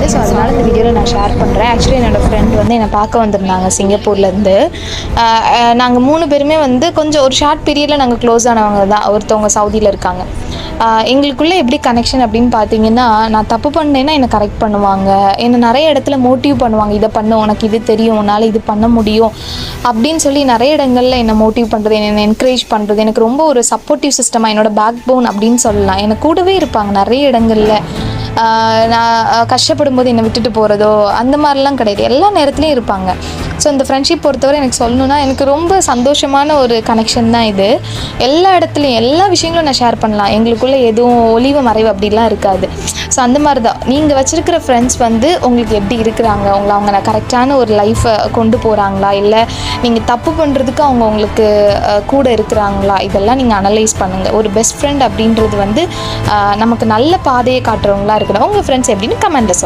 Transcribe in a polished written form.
இருந்தது. ஸோ அதனால் இந்த வீடியோவில் நான் ஷேர் பண்ணுறேன். ஆக்சுவலி என்னோடய ஃப்ரெண்ட் வந்து என்னை பார்க்க வந்திருந்தாங்க சிங்கப்பூர்லேருந்து. நாங்கள் 3 பேருமே வந்து கொஞ்சம் ஒரு ஷார்ட் பீரியடில் நாங்கள் க்ளோஸ் ஆனவங்க தான். ஒருத்தவங்க சவுதியில் இருக்காங்க. எங்களுக்குள்ளே எப்படி கனெக்ஷன் அப்படின்னு பார்த்தீங்கன்னா, நான் தப்பு பண்ணேன்னா என்னை கரெக்ட் பண்ணுவாங்க. என்னை நிறைய இடத்துல மோட்டிவ் பண்ணுவாங்க. இதை பண்ணு, உனக்கு இது தெரியும், உன்னால் இது பண்ண முடியும் அப்படின்னு சொல்லி நிறைய இடங்களில் என்னை மோட்டிவ் பண்ணுறது, என்னை என்கரேஜ் பண்ணுறது, எனக்கு ரொம்ப ஒரு சப்போர்ட்டிவ் சிஸ்டமாக, என்னோட பேக் போன் அப்படின்னு சொல்லலாம். எனக்கு கூடவே இருப்பாங்க நிறைய இடங்களில். நான் கஷ்டப்படும் போது என்னை விட்டுட்டு போகிறதோ அந்த மாதிரிலாம் கிடையாது. எல்லா நேரத்துலையும் இருப்பாங்க. ஸோ இந்த ஃப்ரெண்ட்ஷிப் பொறுத்தவரை எனக்கு சொல்லணுன்னா, எனக்கு ரொம்ப சந்தோஷமான ஒரு கனெக்ஷன் தான் இது. எல்லா இடத்துலையும் எல்லா விஷயங்களும் நான் ஷேர் பண்ணலாம். எங்களுக்குள்ளே எதுவும் ஒளிவு மறைவு அப்படிலாம் இருக்காது. ஸோ அந்த மாதிரி தான் நீங்கள் வச்சுருக்கிற ஃப்ரெண்ட்ஸ் வந்து உங்களுக்கு எப்படி இருக்கிறாங்க, அவங்க கரெக்டான ஒரு லைஃப்பை கொண்டு போகிறாங்களா, இல்லை நீங்கள் தப்பு பண்ணுறதுக்கு அவங்க உங்களுக்கு கூட இருக்கிறாங்களா, இதெல்லாம் நீங்கள் அனலைஸ் பண்ணுங்கள். ஒரு பெஸ்ட் ஃப்ரெண்ட் அப்படின்றது வந்து நமக்கு நல்ல பாதையை காட்டுறவங்களா இருக்கணும். உங்கள் ஃப்ரெண்ட்ஸ் எப்படின்னு கமெண்ட்டில் சொல்லுங்கள்.